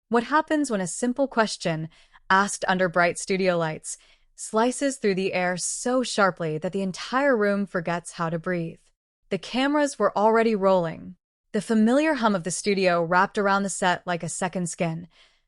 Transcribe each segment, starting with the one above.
What happens when a simple question, asked under bright studio lights, slices through the air so sharply that the entire room forgets how to breathe? The cameras were already rolling. The familiar hum of the studio wrapped around the set like a second skin.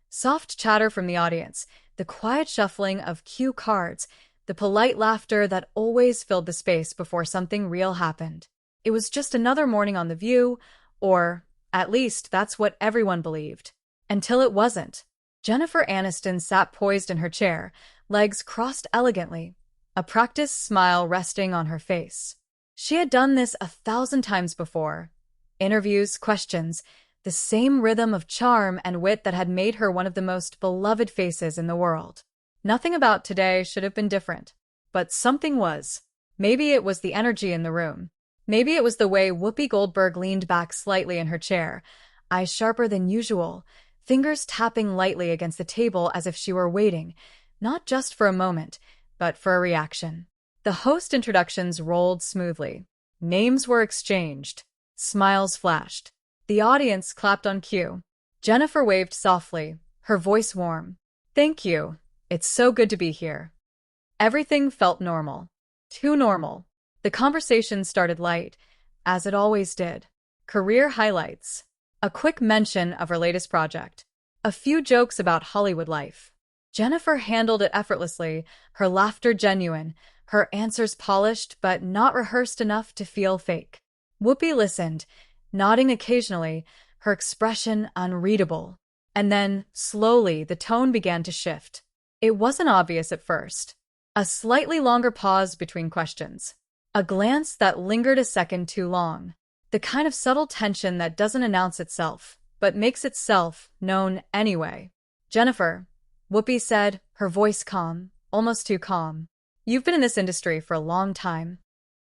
Soft chatter from the audience, the quiet shuffling of cue cards, the polite laughter that always filled the space before something real happened. It was just another morning on The View, or at least that's what everyone believed. Until it wasn't. Jennifer Aniston sat poised in her chair, legs crossed elegantly, a practiced smile resting on her face. She had done this 1,000 times before. Interviews, questions, the same rhythm of charm and wit that had made her one of the most beloved faces in the world. Nothing about today should have been different. But something was. Maybe it was the energy in the room. Maybe it was the way Whoopi Goldberg leaned back slightly in her chair, eyes sharper than usual, fingers tapping lightly against the table as if she were waiting, not just for a moment, but for a reaction. The host introductions rolled smoothly. Names were exchanged. Smiles flashed. The audience clapped on cue. Jennifer waved softly, her voice warm. "Thank you. It's so good to be here." Everything felt normal. Too normal. The conversation started light, as it always did. Career highlights. A quick mention of her latest project. A few jokes about Hollywood life. Jennifer handled it effortlessly, her laughter genuine, her answers polished but not rehearsed enough to feel fake. Whoopi listened, nodding occasionally, her expression unreadable. And then, slowly, the tone began to shift. It wasn't obvious at first. A slightly longer pause between questions. A glance that lingered a second too long. The kind of subtle tension that doesn't announce itself, but makes itself known anyway. "Jennifer," Whoopi said, her voice calm, almost too calm. "You've been in this industry for a long time."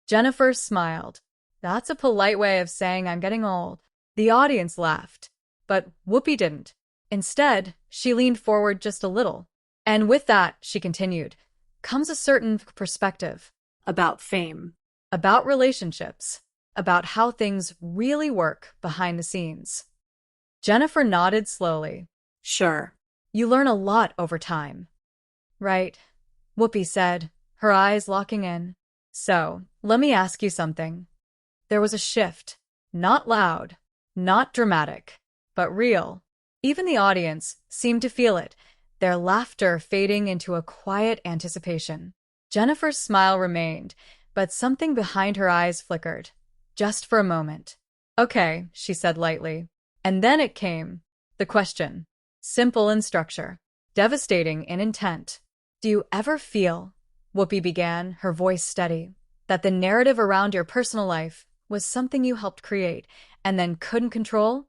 Jennifer smiled. "That's a polite way of saying I'm getting old." The audience laughed, but Whoopi didn't. Instead, she leaned forward just a little. "And with that," she continued, "comes a certain perspective. About fame. About relationships. About how things really work behind the scenes." Jennifer nodded slowly. "Sure. You learn a lot over time." "Right," Whoopi said, her eyes locking in. "So, let me ask you something." There was a shift. Not loud, not dramatic, but real. Even the audience seemed to feel it, their laughter fading into a quiet anticipation. Jennifer's smile remained, but something behind her eyes flickered. Just for a moment. "Okay," she said lightly. And then it came. The question. Simple in structure. Devastating in intent. "Do you ever feel," Whoopi began, her voice steady, "that the narrative around your personal life was something you helped create and then couldn't control?"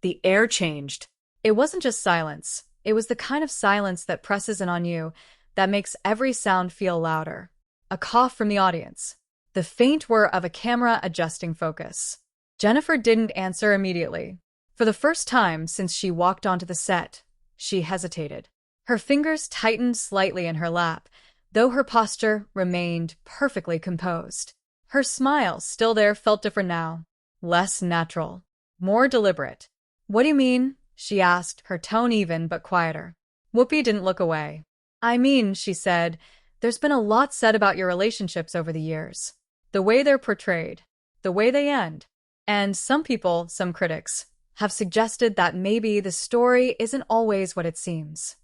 The air changed. It wasn't just silence. It was the kind of silence that presses in on you, that makes every sound feel louder. A cough from the audience. The faint whir of a camera adjusting focus. Jennifer didn't answer immediately. For the first time since she walked onto the set, she hesitated. Her fingers tightened slightly in her lap, though her posture remained perfectly composed. Her smile, still there, felt different now. Less natural. More deliberate. "What do you mean?" she asked, her tone even but quieter. Whoopi didn't look away. "I mean," she said, "there's been a lot said about your relationships over the years. The way they're portrayed. The way they end. And some people, some critics, have suggested that maybe the story isn't always what it seems."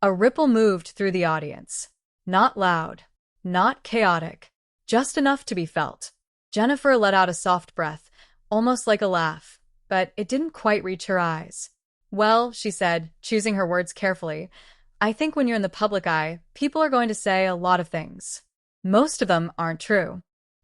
A ripple moved through the audience. Not loud. Not chaotic. Just enough to be felt. Jennifer let out a soft breath, almost like a laugh, but it didn't quite reach her eyes. "Well," she said, choosing her words carefully, "I think when you're in the public eye, people are going to say a lot of things. Most of them aren't true."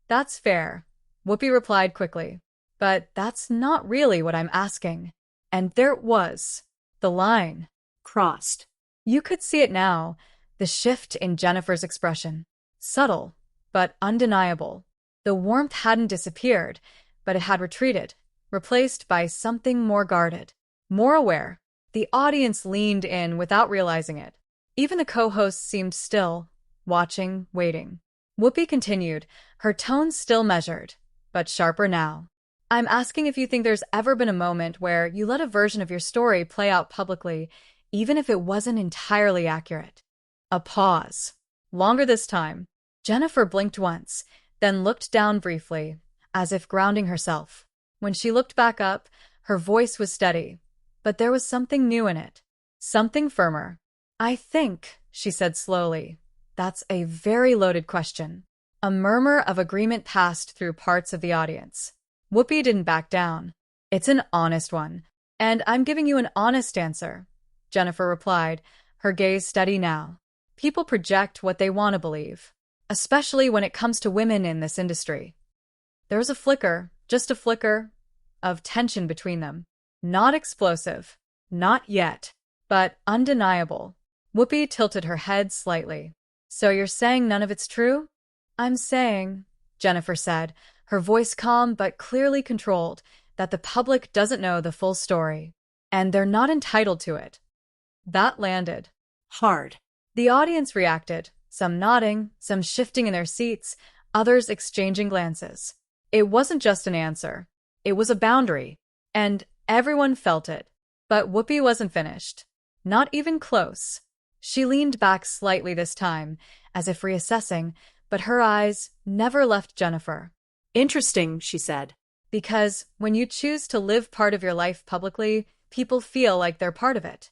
"That's fair," Whoopi replied quickly. "But that's not really what I'm asking." And there it was. The line. Crossed. You could see it now, the shift in Jennifer's expression. Subtle, but undeniable. The warmth hadn't disappeared, but it had retreated, replaced by something more guarded, more aware. The audience leaned in without realizing it. Even the co-hosts seemed still, watching, waiting. Whoopi continued, her tone still measured, but sharper now. I'm asking if you think there's ever been a moment where you let a version of your story play out publicly, even if it wasn't entirely accurate. A pause. Longer this time. Jennifer blinked once, then looked down briefly, as if grounding herself. When she looked back up, her voice was steady, but there was something new in it. Something firmer. I think, she said slowly, that's a very loaded question. A murmur of agreement passed through parts of the audience. Whoopi didn't back down. It's an honest one, and I'm giving you an honest answer, Jennifer replied, her gaze steady now. People project what they want to believe, especially when it comes to women in this industry. There was a flicker, just a flicker, of tension between them. Not explosive, not yet, but undeniable. Whoopi tilted her head slightly. So you're saying none of it's true? I'm saying, Jennifer said, her voice calm but clearly controlled, that the public doesn't know the full story. And they're not entitled to it. That landed hard. The audience reacted, some nodding, some shifting in their seats, others exchanging glances. It wasn't just an answer. It was a boundary. And everyone felt it. But Whoopi wasn't finished. Not even close. She leaned back slightly this time, as if reassessing, but her eyes never left Jennifer. Interesting, she said. Because when you choose to live part of your life publicly, people feel like they're part of it.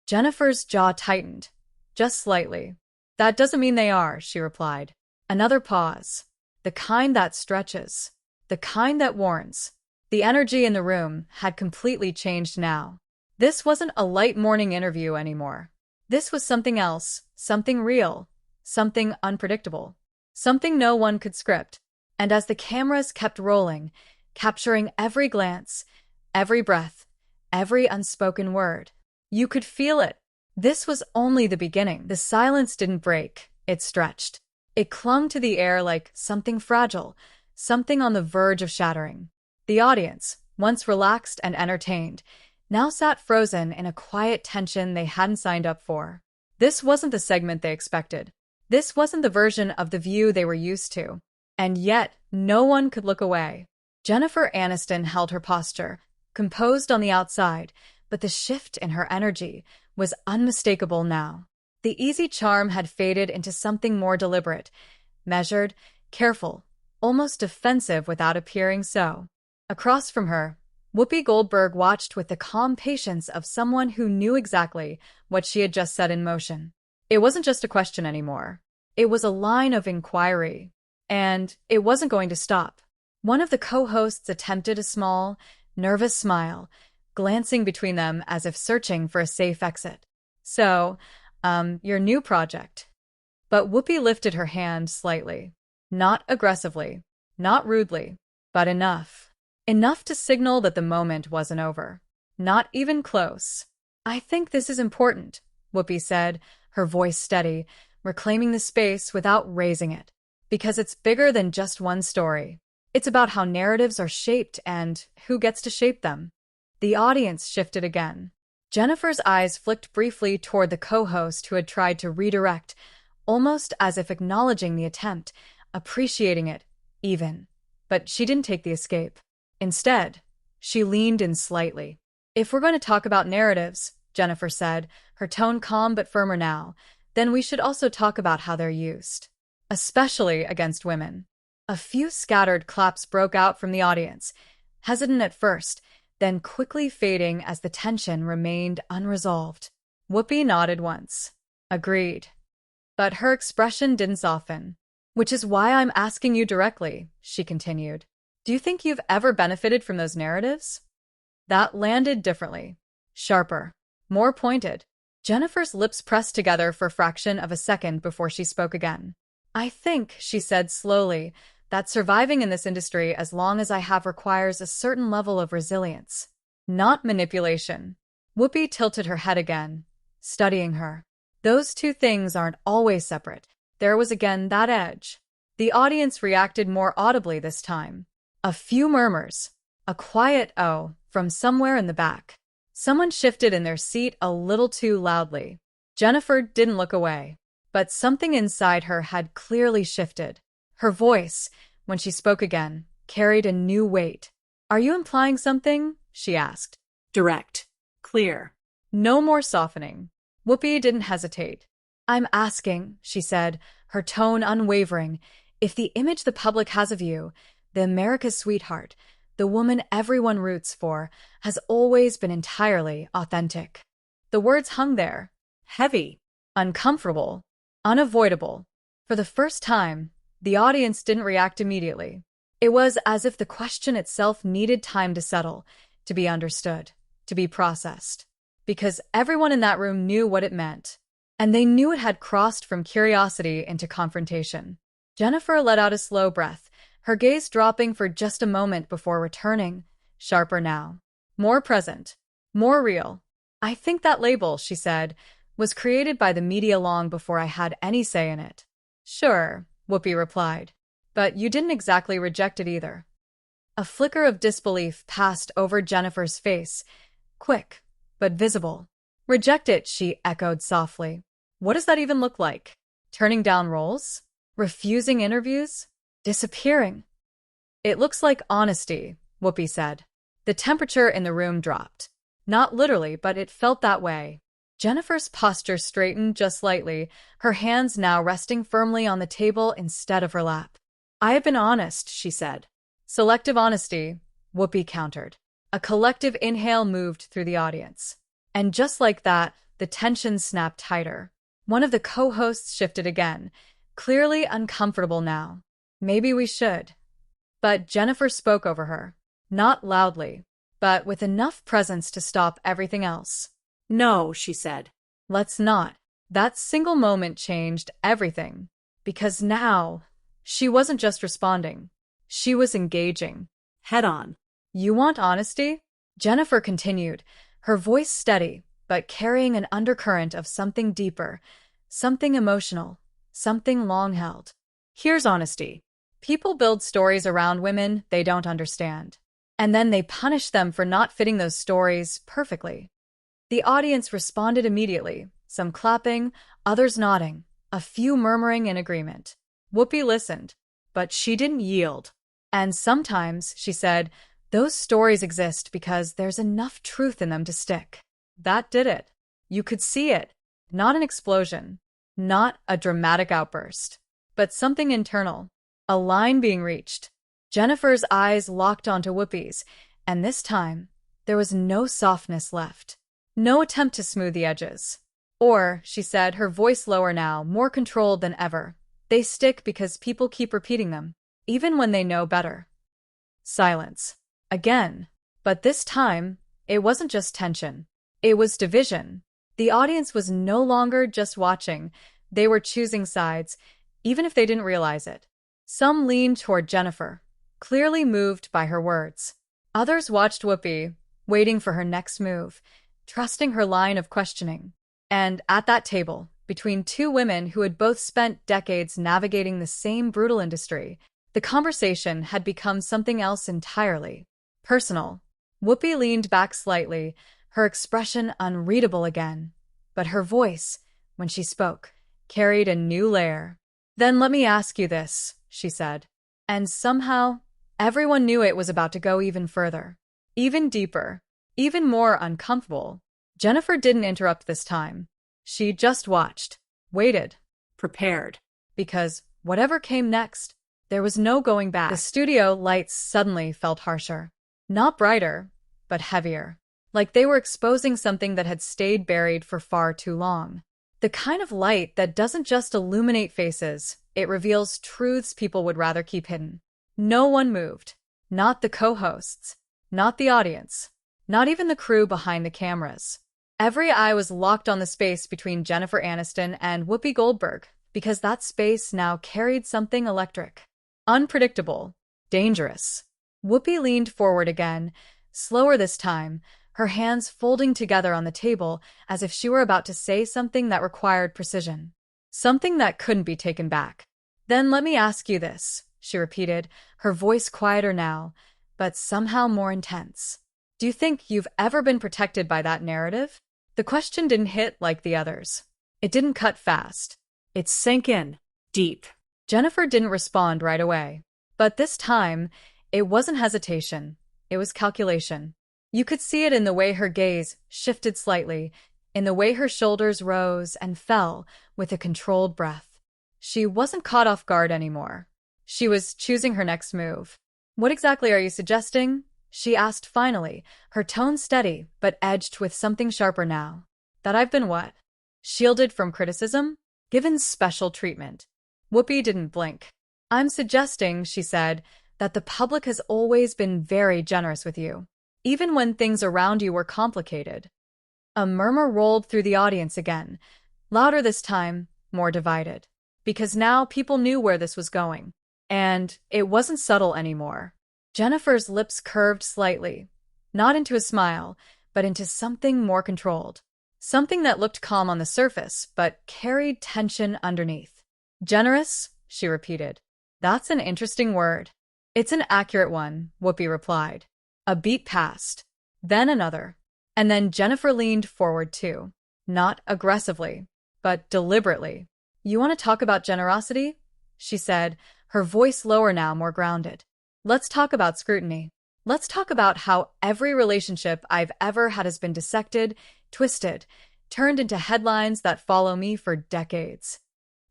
Jennifer's jaw tightened, just slightly. That doesn't mean they are, she replied. Another pause. The kind that stretches. The kind that warns. The energy in the room had completely changed now. This wasn't a light morning interview anymore. This was something else, something real, something unpredictable, something no one could script. And as the cameras kept rolling, capturing every glance, every breath, every unspoken word, you could feel it. This was only the beginning. The silence didn't break, it stretched. It clung to the air like something fragile, something on the verge of shattering. The audience, once relaxed and entertained, now sat frozen in a quiet tension they hadn't signed up for. This wasn't the segment they expected. This wasn't the version of The View they were used to. And yet, no one could look away. Jennifer Aniston held her posture, composed on the outside, but the shift in her energy was unmistakable now. The easy charm had faded into something more deliberate, measured, careful, almost defensive without appearing so. Across from her, Whoopi Goldberg watched with the calm patience of someone who knew exactly what she had just set in motion. It wasn't just a question anymore. It was a line of inquiry. And it wasn't going to stop. One of the co-hosts attempted a small, nervous smile, glancing between them as if searching for a safe exit. So, your new project. But Whoopi lifted her hand slightly. Not aggressively, not rudely, but enough. Enough to signal that the moment wasn't over. Not even close. I think this is important, Whoopi said, her voice steady, reclaiming the space without raising it. Because it's bigger than just one story. It's about how narratives are shaped and who gets to shape them. The audience shifted again. Jennifer's eyes flicked briefly toward the co-host who had tried to redirect, almost as if acknowledging the attempt, appreciating it, even. But she didn't take the escape. Instead, she leaned in slightly. If we're going to talk about narratives, Jennifer said, her tone calm but firmer now, then we should also talk about how they're used. Especially against women. A few scattered claps broke out from the audience, hesitant at first, then quickly fading as the tension remained unresolved. Whoopi nodded once. Agreed. But her expression didn't soften. Which is why I'm asking you directly, she continued. Do you think you've ever benefited from those narratives? That landed differently. Sharper. More pointed. Jennifer's lips pressed together for a fraction of a second before she spoke again. I think, she said slowly, that surviving in this industry as long as I have requires a certain level of resilience. Not manipulation. Whoopi tilted her head again, studying her. Those two things aren't always separate. There was again that edge. The audience reacted more audibly this time. A few murmurs. A quiet "oh" from somewhere in the back. Someone shifted in their seat a little too loudly. Jennifer didn't look away. But something inside her had clearly shifted. Her voice, when she spoke again, carried a new weight. Are you implying something? She asked. Direct. Clear. No more softening. Whoopi didn't hesitate. I'm asking, she said, her tone unwavering, if the image the public has of you, the America's sweetheart, the woman everyone roots for, has always been entirely authentic. The words hung there, heavy, uncomfortable, unavoidable. For the first time, the audience didn't react immediately. It was as if the question itself needed time to settle, to be understood, to be processed. Because everyone in that room knew what it meant. And they knew it had crossed from curiosity into confrontation. Jennifer let out a slow breath, her gaze dropping for just a moment before returning, sharper now. More present. More real. I think that label, she said, was created by the media long before I had any say in it. Sure, Whoopi replied. But you didn't exactly reject it either. A flicker of disbelief passed over Jennifer's face, quick, but visible. Reject it, she echoed softly. What does that even look like? Turning down roles? Refusing interviews? Disappearing? It looks like honesty, Whoopi said. The temperature in the room dropped. Not literally, but it felt that way. Jennifer's posture straightened just slightly, her hands now resting firmly on the table instead of her lap. I have been honest, she said. Selective honesty, Whoopi countered. A collective inhale moved through the audience. And just like that, the tension snapped tighter. One of the co-hosts shifted again, clearly uncomfortable now. Maybe we should. But Jennifer spoke over her. Not loudly, but with enough presence to stop everything else. No, she said. Let's not. That single moment changed everything. Because now, she wasn't just responding. She was engaging. Head on. You want honesty? Jennifer continued, her voice steady, but carrying an undercurrent of something deeper, something emotional, something long-held. Here's honesty. People build stories around women they don't understand. And then they punish them for not fitting those stories perfectly. The audience responded immediately, some clapping, others nodding, a few murmuring in agreement. Whoopi listened, but she didn't yield. And sometimes, she said, those stories exist because there's enough truth in them to stick. That did it. You could see it. Not an explosion. Not a dramatic outburst. But something internal. A line being reached. Jennifer's eyes locked onto Whoopi's, and this time, there was no softness left. No attempt to smooth the edges. Or, she said, her voice lower now, more controlled than ever. They stick because people keep repeating them, even when they know better. Silence. Again. But this time, it wasn't just tension. It was division. The audience was no longer just watching. They were choosing sides, even if they didn't realize it. Some leaned toward Jennifer, clearly moved by her words. Others watched Whoopi, waiting for her next move, trusting her line of questioning. And at that table, between two women who had both spent decades navigating the same brutal industry, the conversation had become something else entirely. Personal. Whoopi leaned back slightly, her expression unreadable again. But her voice, when she spoke, carried a new layer. Then let me ask you this, she said. And somehow, everyone knew it was about to go even further. Even deeper. Even more uncomfortable. Jennifer didn't interrupt this time. She just watched. Waited. Prepared. Because whatever came next, there was no going back. The studio lights suddenly felt harsher. Not brighter, but heavier. Like they were exposing something that had stayed buried for far too long. The kind of light that doesn't just illuminate faces, it reveals truths people would rather keep hidden. No one moved. Not the co-hosts. Not the audience. Not even the crew behind the cameras. Every eye was locked on the space between Jennifer Aniston and Whoopi Goldberg, because that space now carried something electric. Unpredictable. Dangerous. Whoopi leaned forward again, slower this time, her hands folding together on the table as if she were about to say something that required precision. Something that couldn't be taken back. Then let me ask you this, she repeated, her voice quieter now, but somehow more intense. Do you think you've ever been protected by that narrative? The question didn't hit like the others. It didn't cut fast. It sank in, deep. Jennifer didn't respond right away. But this time, it wasn't hesitation. It was calculation. You could see it in the way her gaze shifted slightly, in the way her shoulders rose and fell with a controlled breath. She wasn't caught off guard anymore. She was choosing her next move. "What exactly are you suggesting?" she asked finally, her tone steady but edged with something sharper now. "That I've been what? Shielded from criticism? Given special treatment?" Whoopi didn't blink. "I'm suggesting," she said, "that the public has always been very generous with you, even when things around you were complicated." A murmur rolled through the audience again, louder this time, more divided. Because now people knew where this was going. And it wasn't subtle anymore. Jennifer's lips curved slightly, not into a smile, but into something more controlled. Something that looked calm on the surface, but carried tension underneath. "Generous?" she repeated. "That's an interesting word." "It's an accurate one," Whoopi replied. A beat passed, then another, and then Jennifer leaned forward too. Not aggressively, but deliberately. "You want to talk about generosity?" she said, her voice lower now, more grounded. "Let's talk about scrutiny. Let's talk about how every relationship I've ever had has been dissected, twisted, turned into headlines that follow me for decades."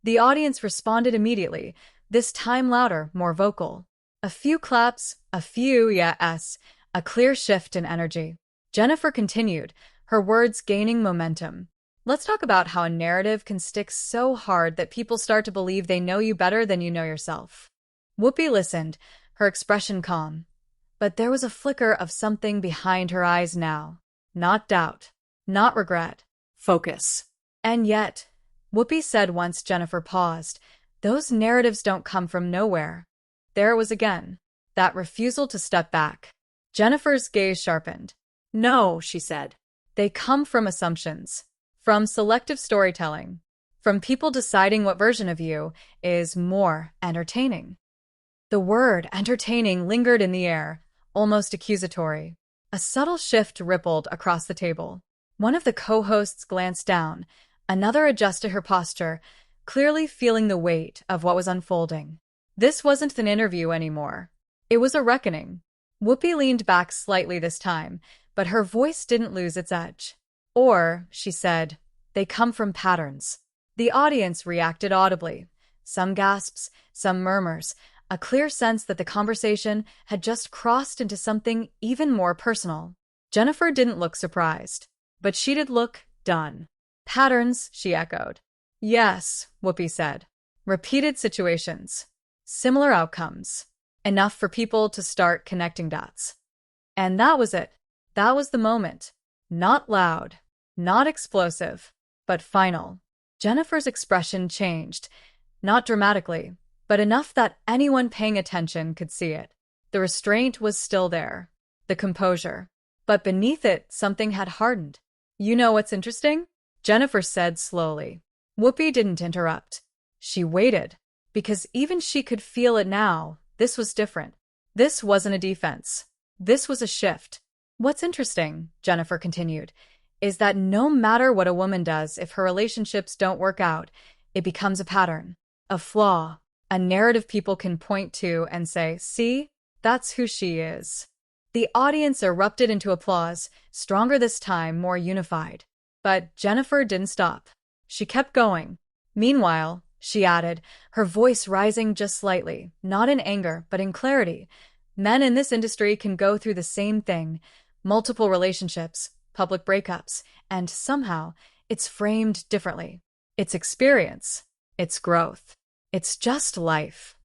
The audience responded immediately, this time louder, more vocal. A few claps, a few yes, a clear shift in energy. Jennifer continued, her words gaining momentum. "Let's talk about how a narrative can stick so hard that people start to believe they know you better than you know yourself." Whoopi listened, her expression calm. But there was a flicker of something behind her eyes now. Not doubt, not regret. Focus. "And yet," Whoopi said once Jennifer paused, "those narratives don't come from nowhere." There it was again, that refusal to step back. Jennifer's gaze sharpened. "No," she said. "They come from assumptions. From selective storytelling. From people deciding what version of you is more entertaining." The word entertaining lingered in the air, almost accusatory. A subtle shift rippled across the table. One of the co-hosts glanced down. Another adjusted her posture, clearly feeling the weight of what was unfolding. This wasn't an interview anymore. It was a reckoning. Whoopi leaned back slightly this time, but her voice didn't lose its edge. "Or," she said, "they come from patterns." The audience reacted audibly. Some gasps, some murmurs, a clear sense that the conversation had just crossed into something even more personal. Jennifer didn't look surprised, but she did look done. "Patterns," she echoed. "Yes," Whoopi said. "Repeated situations. Similar outcomes. Enough for people to start connecting dots." And that was it. That was the moment. Not loud, not explosive, but final. Jennifer's expression changed, not dramatically, but enough that anyone paying attention could see it. The restraint was still there, the composure. But beneath it, something had hardened. "You know what's interesting?" Jennifer said slowly. Whoopi didn't interrupt. She waited, because even she could feel it now. This was different. This wasn't a defense. This was a shift. "What's interesting," Jennifer continued, "is that no matter what a woman does, if her relationships don't work out, it becomes a pattern, a flaw, a narrative people can point to and say, 'See, that's who she is.'" The audience erupted into applause, stronger this time, more unified. But Jennifer didn't stop. She kept going. "Meanwhile," she added, her voice rising just slightly, not in anger, but in clarity, "men in this industry can go through the same thing, multiple relationships, public breakups, and somehow it's framed differently. It's experience. It's growth. It's just life."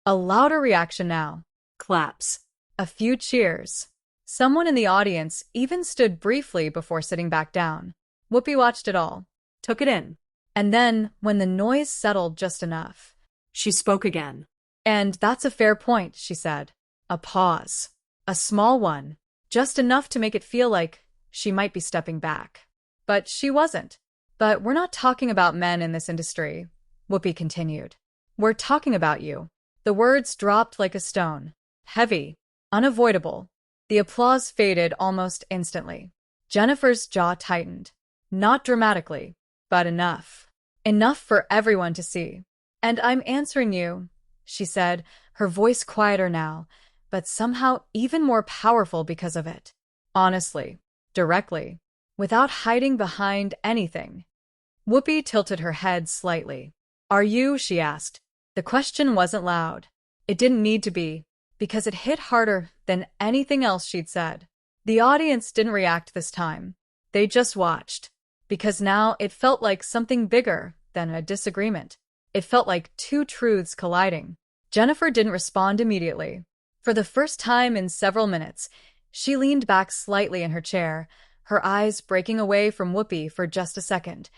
A louder reaction now. Claps. A few cheers. Someone in the audience even stood briefly before sitting back down. Whoopi watched it all. Took it in. And then, when the noise settled just enough, She spoke again. "And that's a fair point," she said. A pause. A small one. Just enough to make it feel like she might be stepping back. But she wasn't. "But we're not talking about men in this industry," Whoopi continued. "We're talking about you." The words dropped like a stone. Heavy. Unavoidable. The applause faded almost instantly. Jennifer's jaw tightened. Not dramatically, but enough. Enough for everyone to see. "And I'm answering you," she said, her voice quieter now, but somehow even more powerful because of it. Honestly, directly, without hiding behind anything. Whoopi tilted her head slightly. Are you? She asked. The question wasn't loud. It didn't need to be, because it hit harder than anything else she'd said. The audience didn't react this time. They just watched, because now it felt like something bigger than a disagreement. It felt like two truths colliding. Jennifer didn't respond immediately. For the first time in several minutes, she leaned back slightly in her chair, her eyes breaking away from Whoopi for just a second,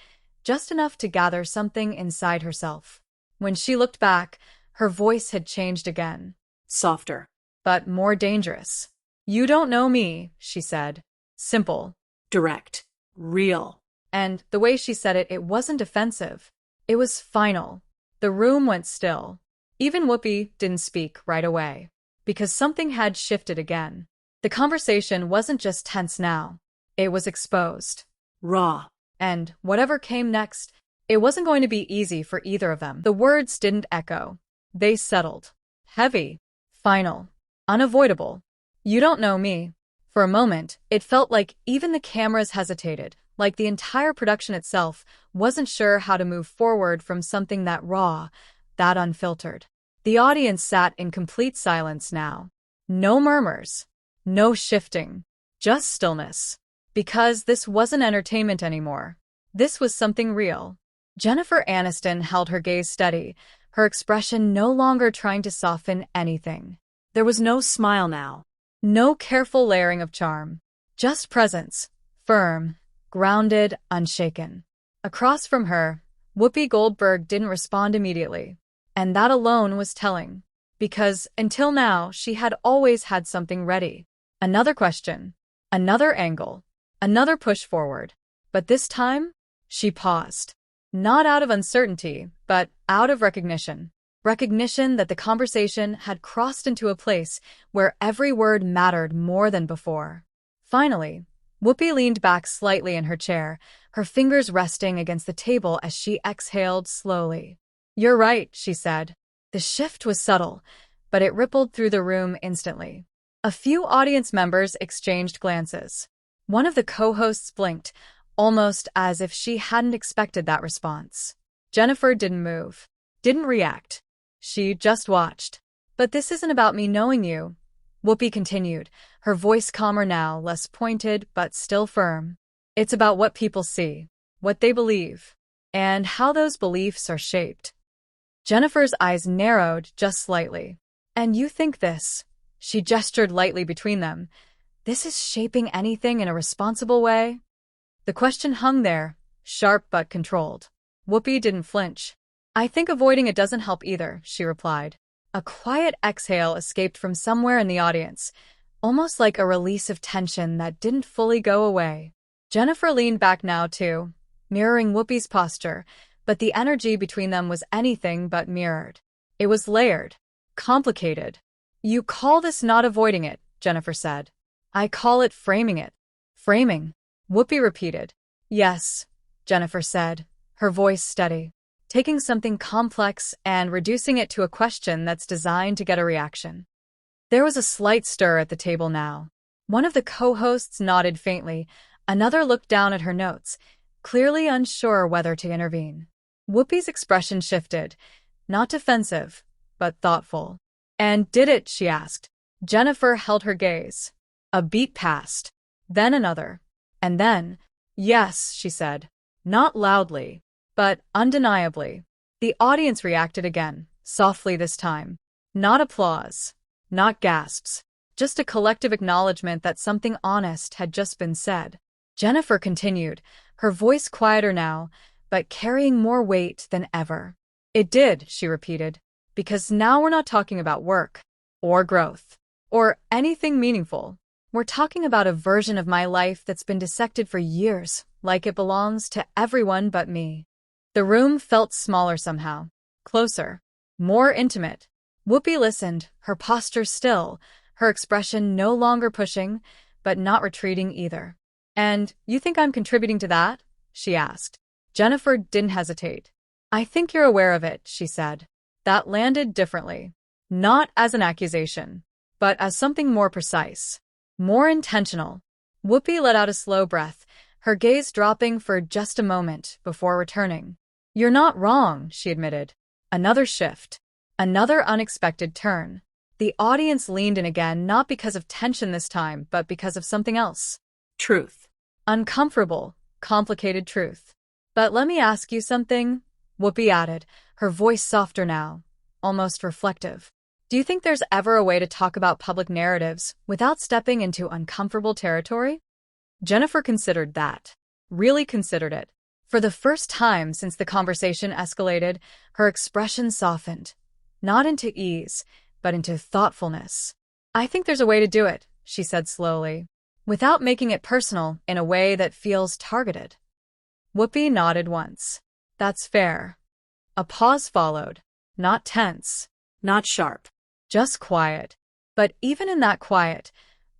just enough to gather something inside herself. When she looked back, her voice had changed again. Softer. But more dangerous. You don't know me, she said. Simple. Direct. Real. And the way she said it, it wasn't offensive. It was final. The room went still. Even Whoopi didn't speak right away, because something had shifted again. The conversation wasn't just tense now. It was exposed. Raw. And whatever came next, it wasn't going to be easy for either of them. The words didn't echo. They settled. Heavy. Final. Unavoidable. You don't know me. For a moment, it felt like even the cameras hesitated, like the entire production itself wasn't sure how to move forward from something that raw, that unfiltered. The audience sat in complete silence now. No murmurs. No shifting. Just stillness. Because this wasn't entertainment anymore. This was something real. Jennifer Aniston held her gaze steady, her expression no longer trying to soften anything. There was no smile now. No careful layering of charm. Just presence. Firm. Grounded, unshaken. Across from her, Whoopi Goldberg didn't respond immediately. And that alone was telling. Because, until now, she had always had something ready. Another question. Another angle. Another push forward. But this time, she paused. Not out of uncertainty, but out of recognition. Recognition that the conversation had crossed into a place where every word mattered more than before. Finally, Whoopi leaned back slightly in her chair, her fingers resting against the table as she exhaled slowly. You're right, she said. The shift was subtle, but it rippled through the room instantly. A few audience members exchanged glances. One of the co-hosts blinked, almost as if she hadn't expected that response. Jennifer didn't move, didn't react. She just watched. But this isn't about me knowing you, Whoopi continued, her voice calmer now, less pointed but still firm. It's about what people see, what they believe, and how those beliefs are shaped. Jennifer's eyes narrowed just slightly. And you think this? She gestured lightly between them. This is shaping anything in a responsible way? The question hung there, sharp but controlled. Whoopi didn't flinch. I think avoiding it doesn't help either, she replied. A quiet exhale escaped from somewhere in the audience, almost like a release of tension that didn't fully go away. Jennifer leaned back now too, mirroring Whoopi's posture, but the energy between them was anything but mirrored. It was layered, complicated. You call this not avoiding it, Jennifer said. I call it framing it. Framing, Whoopi repeated. Yes, Jennifer said, her voice steady. Taking something complex and reducing it to a question that's designed to get a reaction. There was a slight stir at the table now. One of the co-hosts nodded faintly, another looked down at her notes, clearly unsure whether to intervene. Whoopi's expression shifted, not defensive, but thoughtful. And did it? She asked. Jennifer held her gaze. A beat passed, then another, and then, yes, she said, not loudly, but undeniably. The audience reacted again, softly this time. Not applause, not gasps, just a collective acknowledgement that something honest had just been said. Jennifer continued, her voice quieter now, but carrying more weight than ever. It did, she repeated, because now we're not talking about work, or growth, or anything meaningful. We're talking about a version of my life that's been dissected for years, like it belongs to everyone but me. The room felt smaller somehow, closer, more intimate. Whoopi listened, her posture still, her expression no longer pushing, but not retreating either. And you think I'm contributing to that? She asked. Jennifer didn't hesitate. I think you're aware of it, she said. That landed differently. Not as an accusation, but as something more precise, more intentional. Whoopi let out a slow breath, her gaze dropping for just a moment before returning. "You're not wrong," she admitted. Another shift. Another unexpected turn. The audience leaned in again, not because of tension this time, but because of something else. Truth. Uncomfortable, complicated truth. "But let me ask you something," Whoopi added, her voice softer now, almost reflective. "Do you think there's ever a way to talk about public narratives without stepping into uncomfortable territory?" Jennifer considered that. Really considered it. For the first time since the conversation escalated, her expression softened. Not into ease, but into thoughtfulness. "I think there's a way to do it," she said slowly, "without making it personal in a way that feels targeted." Whoopi nodded once. "That's fair." A pause followed. Not tense. Not sharp. Just quiet. But even in that quiet,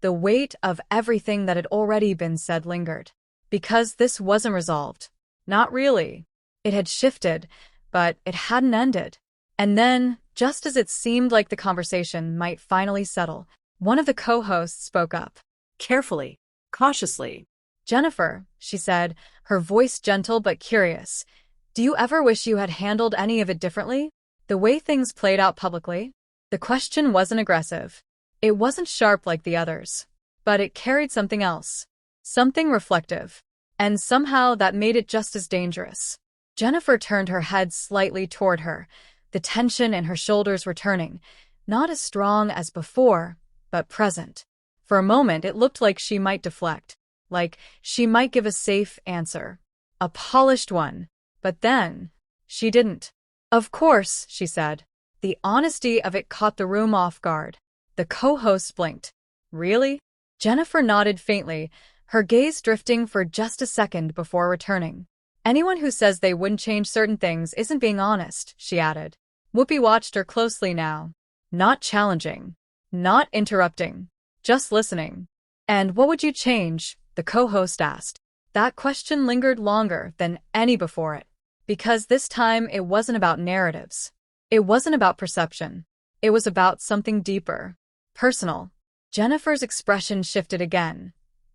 the weight of everything that had already been said lingered. Because this wasn't resolved. Not really. It had shifted, but it hadn't ended. And then, just as it seemed like the conversation might finally settle, one of the co-hosts spoke up. Carefully. Cautiously. "Jennifer," she said, her voice gentle but curious, "do you ever wish you had handled any of it differently? The way things played out publicly?" The question wasn't aggressive. It wasn't sharp like the others. But it carried something else. Something reflective. And somehow that made it just as dangerous. Jennifer turned her head slightly toward her, the tension in her shoulders returning, not as strong as before, but present. For a moment it looked like she might deflect, like she might give a safe answer. A polished one. But then, she didn't. "Of course," she said. The honesty of it caught the room off guard. The co-host blinked. "Really?" Jennifer nodded faintly, her gaze drifting for just a second before returning. "Anyone who says they wouldn't change certain things isn't being honest," she added. Whoopi watched her closely now. Not challenging. Not interrupting. Just listening. "And what would you change?" the co-host asked. That question lingered longer than any before it. Because this time it wasn't about narratives. It wasn't about perception. It was about something deeper. Personal. Jennifer's expression shifted again.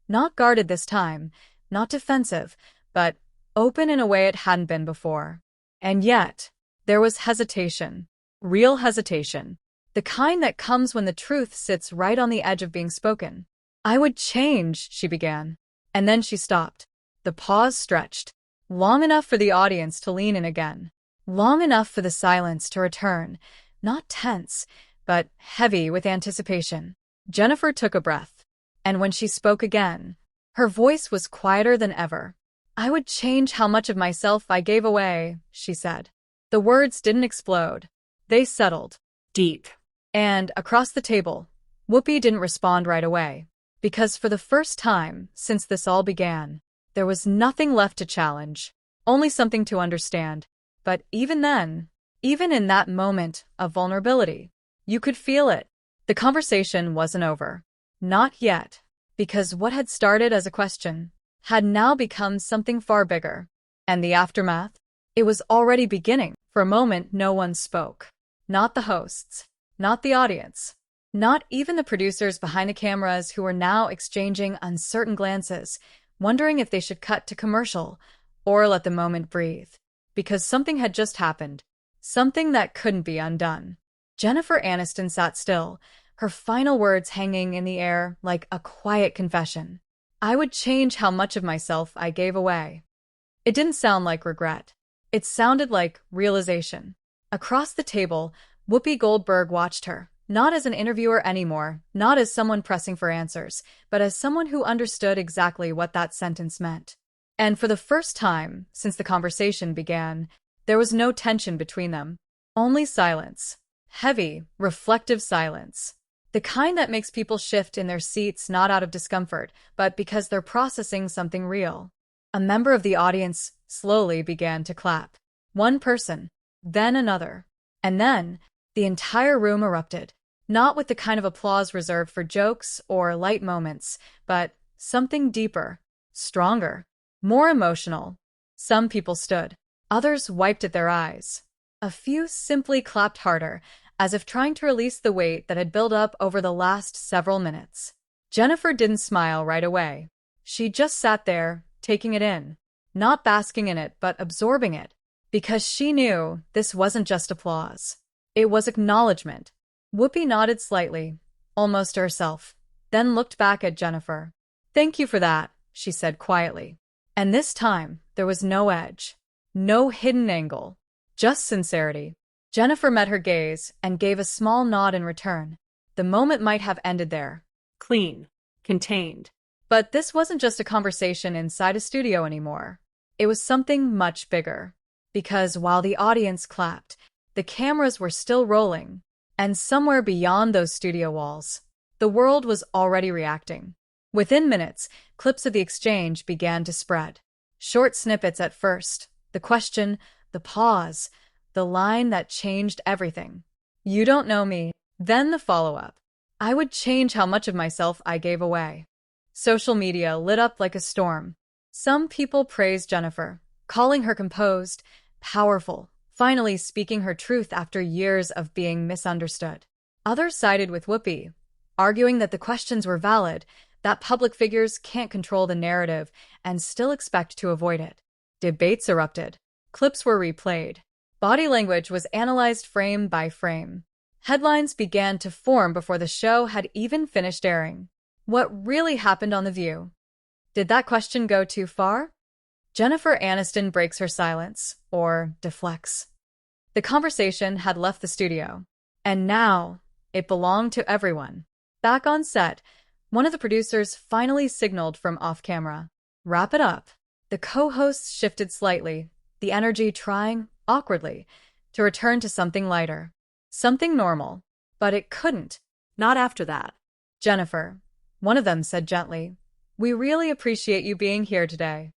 Not guarded this time, not defensive, but open in a way it hadn't been before. And yet, there was hesitation. Real hesitation. The kind that comes when the truth sits right on the edge of being spoken. "I would change," she began. And then she stopped. The pause stretched. Long enough for the audience to lean in again. Long enough for the silence to return. Not tense, but heavy with anticipation. Jennifer took a breath. And when she spoke again, her voice was quieter than ever. "I would change how much of myself I gave away," she said. The words didn't explode. They settled. Deep. And across the table, Whoopi didn't respond right away. Because for the first time since this all began, there was nothing left to challenge. Only something to understand. But even then, even in that moment of vulnerability, you could feel it. The conversation wasn't over. Not yet. Because what had started as a question had now become something far bigger. And the aftermath? It was already beginning. For a moment, no one spoke. Not the hosts. Not the audience. Not even the producers behind the cameras who were now exchanging uncertain glances, wondering if they should cut to commercial or let the moment breathe. Because something had just happened. Something that couldn't be undone. Jennifer Aniston sat still, her final words hanging in the air like a quiet confession. "I would change how much of myself I gave away." It didn't sound like regret. It sounded like realization. Across the table, Whoopi Goldberg watched her, not as an interviewer anymore, not as someone pressing for answers, but as someone who understood exactly what that sentence meant. And for the first time since the conversation began, there was no tension between them. Only silence. Heavy, reflective silence. The kind that makes people shift in their seats not out of discomfort, but because they're processing something real. A member of the audience slowly began to clap. One person, then another. And then, the entire room erupted. Not with the kind of applause reserved for jokes or light moments, but something deeper, stronger, more emotional. Some people stood. Others wiped at their eyes. A few simply clapped harder, as if trying to release the weight that had built up over the last several minutes. Jennifer didn't smile right away. She just sat there, taking it in, not basking in it, but absorbing it, because she knew this wasn't just applause. It was acknowledgement. Whoopi nodded slightly, almost to herself, then looked back at Jennifer. "Thank you for that," she said quietly. And this time, there was no edge, no hidden angle, just sincerity. Jennifer met her gaze and gave a small nod in return. The moment might have ended there. Clean. Contained. But this wasn't just a conversation inside a studio anymore. It was something much bigger. Because while the audience clapped, the cameras were still rolling, and somewhere beyond those studio walls, the world was already reacting. Within minutes, clips of the exchange began to spread. Short snippets at first, the question, the pause, the line that changed everything. "You don't know me." Then the follow-up. "I would change how much of myself I gave away." Social media lit up like a storm. Some people praised Jennifer, calling her composed, powerful, finally speaking her truth after years of being misunderstood. Others sided with Whoopi, arguing that the questions were valid, that public figures can't control the narrative and still expect to avoid it. Debates erupted. Clips were replayed. Body language was analyzed frame by frame. Headlines began to form before the show had even finished airing. What really happened on The View? Did that question go too far? Jennifer Aniston breaks her silence, or deflects. The conversation had left the studio, and now it belonged to everyone. Back on set, one of the producers finally signaled from off-camera. "Wrap it up." The co-hosts shifted slightly, the energy trying, awkwardly, to return to something lighter, something normal. But it couldn't. Not after that. "Jennifer," one of them said gently, "we really appreciate you being here today."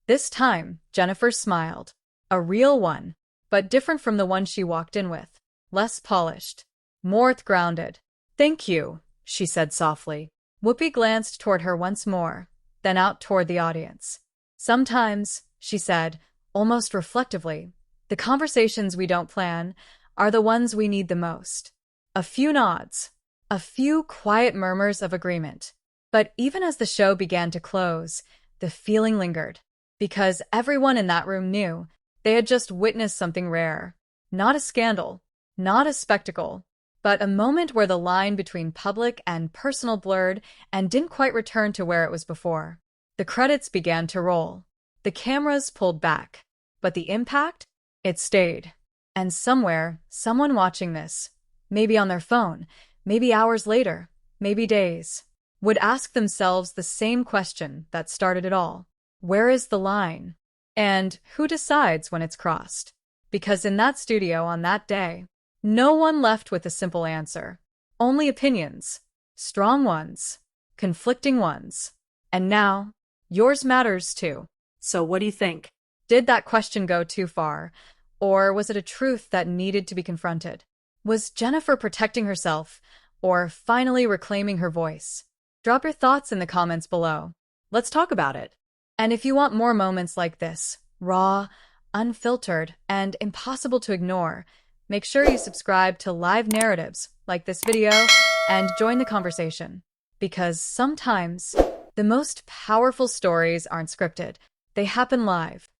This time, Jennifer smiled. A real one, but different from the one she walked in with. Less polished, more grounded. "Thank you," she said softly. Whoopi glanced toward her once more, then out toward the audience. "Sometimes," she said, almost reflectively, "the conversations we don't plan are the ones we need the most." A few nods, a few quiet murmurs of agreement. But even as the show began to close, the feeling lingered. Because everyone in that room knew they had just witnessed something rare. Not a scandal, not a spectacle, but a moment where the line between public and personal blurred and didn't quite return to where it was before. The credits began to roll. The cameras pulled back. But the impact? It stayed. And somewhere, someone watching this, maybe on their phone, maybe hours later, maybe days, would ask themselves the same question that started it all. Where is the line? And who decides when it's crossed? Because in that studio on that day, no one left with a simple answer. Only opinions. Strong ones. Conflicting ones. And now, yours matters too. So what do you think? Did that question go too far? Or was it a truth that needed to be confronted? Was Jennifer protecting herself, or finally reclaiming her voice? Drop your thoughts in the comments below. Let's talk about it. And if you want more moments like this, raw, unfiltered, and impossible to ignore, make sure you subscribe to live narratives like this video and join the conversation. Because sometimes, the most powerful stories aren't scripted. They happen live.